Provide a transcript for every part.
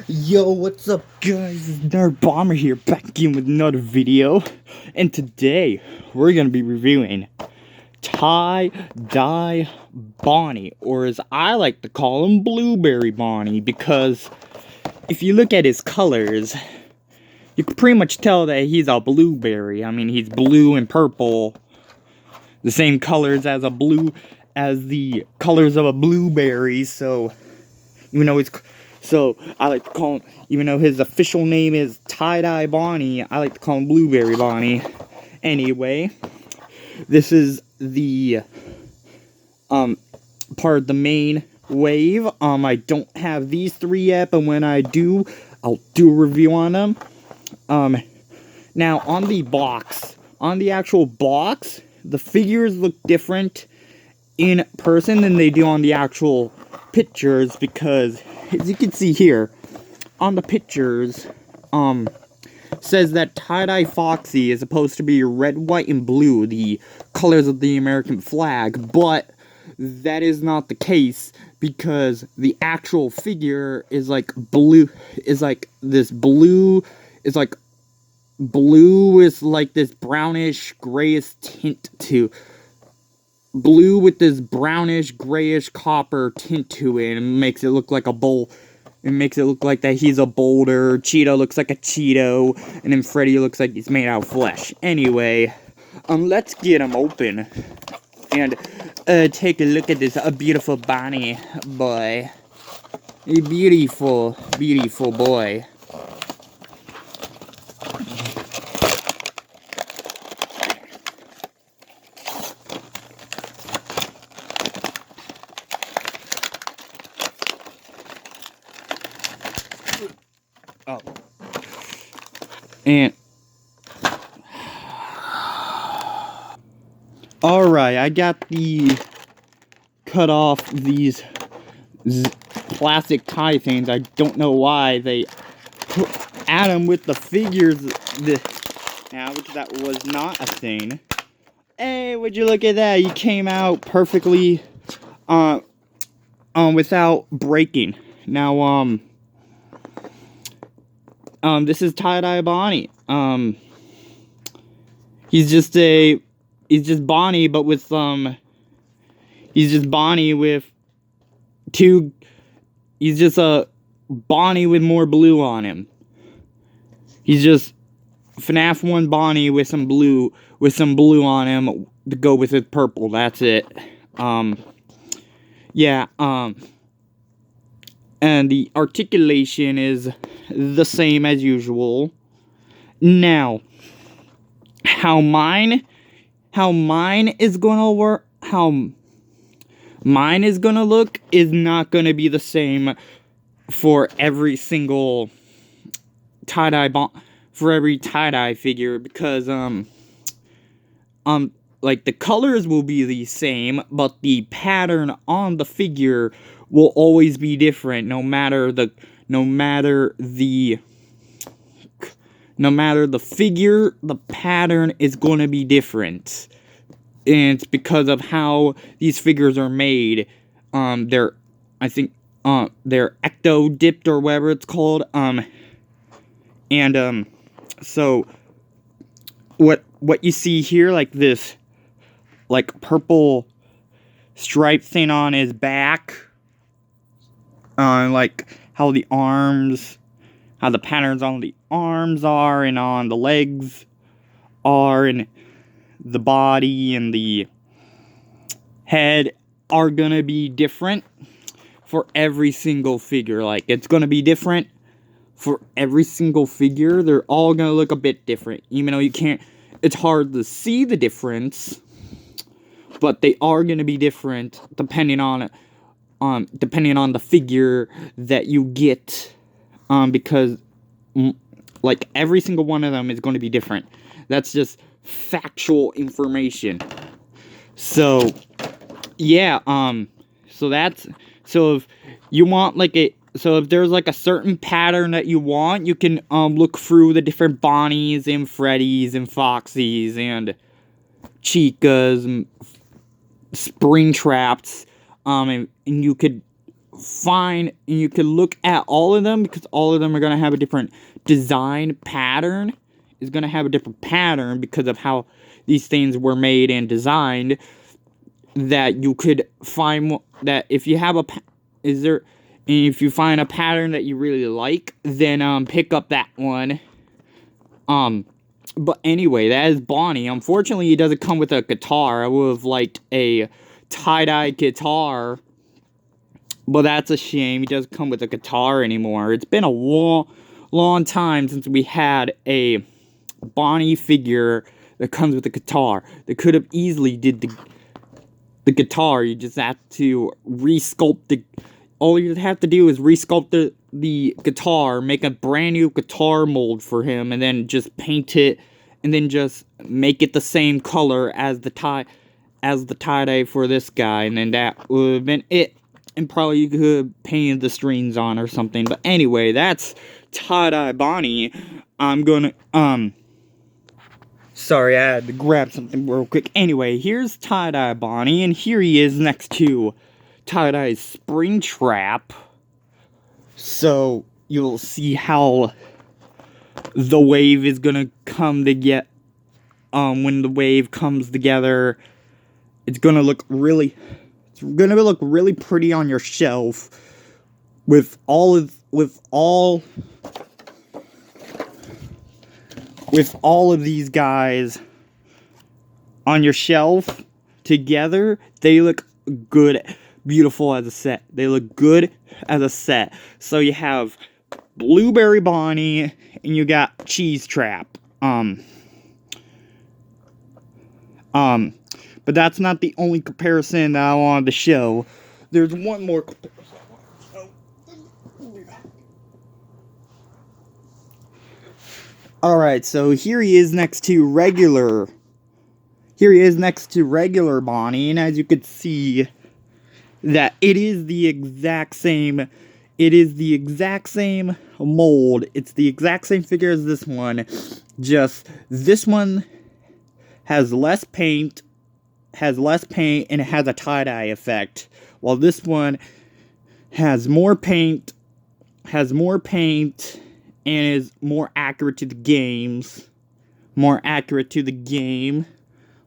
Yo, what's up guys, it's Nerd Bomber here, back again with another video. And today, we're gonna be reviewing Tie-Dye Bonnie, or as I like to call him, Blueberry Bonnie, because if you look at his colors, you can pretty much tell that he's a blueberry. I mean, he's blue and purple, the same colors as the colors of a blueberry, so, even though so, I like to call him, even though his official name is Tie-Dye Bonnie, I like to call him Blueberry Bonnie. Anyway, this is the, part of the main wave. I don't have these three yet, but when I do, I'll do a review on them. Now, on the actual box, the figures look different in person than they do on the actual pictures, because as you can see here on the pictures, says that Tie-Dye Foxy is supposed to be red, white, and blue, the colors of the American flag, but that is not the case, because the actual figure is like blue, is like this blue, is like blue is like this brownish grayish tint to blue with this brownish grayish copper tint to it, and makes it look like a bowl. It makes it look like that he's a boulder. Cheeto looks like a Cheeto, and then Freddy looks like he's made out of flesh. Anyway, let's get him open and take a look at this beautiful Bonnie boy. A beautiful, beautiful boy. Oh. And alright, I got cut off these plastic tie things. I don't know why they add them with the figures now, which that was not a thing. Hey, would you look at that? You came out perfectly without breaking. Now, this is Tie-Dye Bonnie. He's just Bonnie, but with, he's just Bonnie with he's just a Bonnie with more blue on him. He's just FNAF 1 Bonnie with some blue on him to go with his purple. That's it. Yeah, and the articulation is the same as usual. Now, how mine is gonna work, how mine is gonna look is not gonna be the same for every single for every tie-dye figure, because like the colors will be the same, but the pattern on the figure will always be different, no matter the figure. The pattern is going to be different, and it's because of how these figures are made. They're ecto dipped or whatever it's called. So what you see here, like this, like purple stripe thing on his back, like how the patterns on the arms are, and on the legs are, and the body and the head are gonna be different for every single figure. Like, it's gonna be different for every single figure. They're all gonna look a bit different, even though it's hard to see the difference, but they are gonna be different depending on the figure that you get, because like every single one of them is going to be different. That's just factual information. So yeah, so if you want if there's like a certain pattern that you want, you can look through the different Bonnies and Freddys and Foxies and Chicas and Springtraps, and you could find, and you can look at all of them, because all of them are going to have a different design pattern. Is going to have a different pattern because of how these things were made and designed. That you could find that if you have if you find a pattern that you really like, then pick up that one. But anyway, that is Bonnie. Unfortunately, it doesn't come with a guitar. I would have liked a tie-dye guitar, but that's a shame. He doesn't come with a guitar anymore. It's been a long time since we had a Bonnie figure that comes with a guitar. They could have easily did the guitar. You just have to resculpt all you have to do is resculpt the guitar, make a brand new guitar mold for him, and then just paint it, and then just make it the same color as the tie-dye for this guy, and then that would have been it. And probably you could have painted the strings on or something. But anyway, that's tie-dye Bonnie. I'm gonna sorry, I had to grab something real quick. Anyway, here's tie-dye Bonnie, and here he is next to tie-dye Springtrap. So you'll see how the wave is gonna come to get when the wave comes together. It's gonna look really pretty on your shelf with all of these guys on your shelf together. They look good, beautiful as a set. They look good as a set. So you have Blueberry Bonnie and you got Cheese Trap. But that's not the only comparison that I wanted to show. There's one more comparison. Alright, so here he is next to regular Bonnie, and as you can see, that it is the exact same mold. It's the exact same figure as this one, just this one has less paint, and it has a tie-dye effect, while this one has more paint, and is more accurate to the game,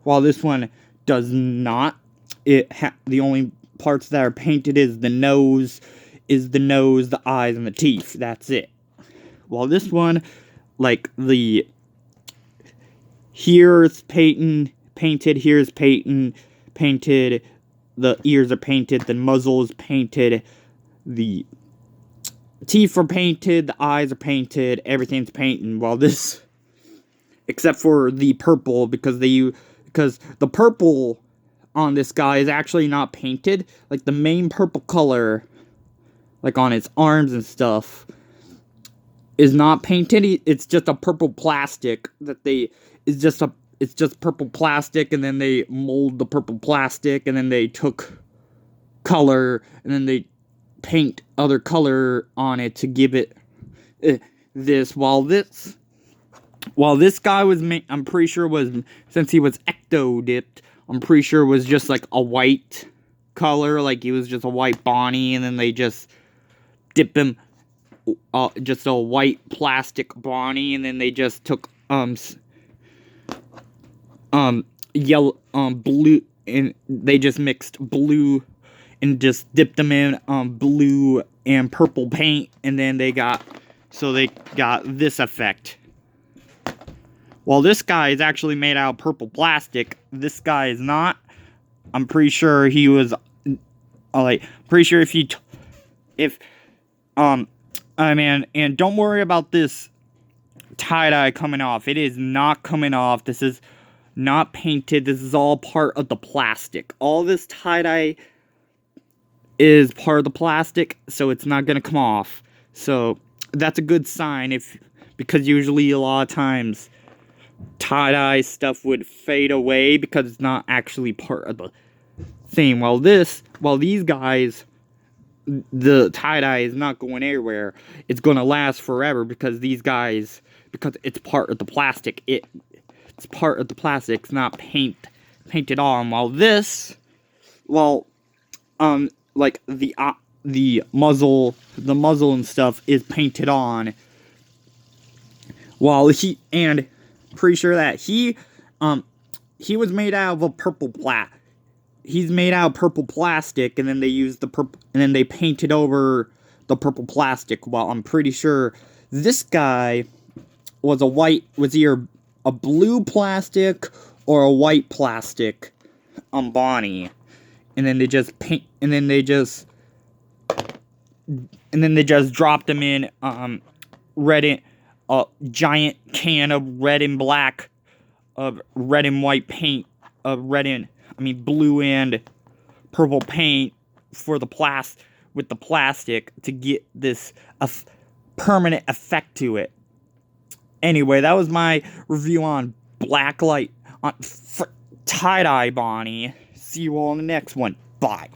while this one does not. The only parts that are painted is the nose, the eyes, and the teeth. That's it. While this one, like here's painted, here's painted, the ears are painted, the muzzle is painted, the teeth are painted, the eyes are painted, everything's painted. While this, except for the purple, because the purple on this guy is actually not painted. Like the main purple color, like on its arms and stuff, is not painted. It's just a purple plastic it's just purple plastic, and then they mold the purple plastic, and then they took color, and then they paint other color on it to give it this. While this guy was I'm pretty sure was, since he was ecto dipped, I'm pretty sure it was just like a white color, like he was just a white Bonnie, and then they just dip him just a white plastic Bonnie, and then they just took yellow blue, and they just mixed blue and just dipped them in blue and purple paint, and then they got this effect. While this guy is actually made out of purple plastic, this guy is not. I'm pretty sure he was pretty sure and don't worry about this tie-dye coming off. It is not coming off. This is not painted. This is all part of the plastic. All this tie-dye is part of the plastic, so it's not gonna come off. So that's a good sign, because usually a lot of times tie-dye stuff would fade away because it's not actually part of the thing. While these guys, the tie-dye is not going anywhere. It's gonna last forever because because it's part of the plastic. It's part of the plastic. It's not painted on. While like the muzzle and stuff is painted on. While pretty sure that he was made out of a purple He's made out of purple plastic, and then they used the purple, and then they painted over the purple plastic. Well, I'm pretty sure this guy was either a blue plastic or a white plastic Bonnie, and then they just dropped them in a giant can of red and black, of red and white paint, blue and purple paint for the with the plastic to get this permanent effect to it. Anyway, that was my review on Blacklight on tie-dye Bonnie. See you all in the next one. Bye.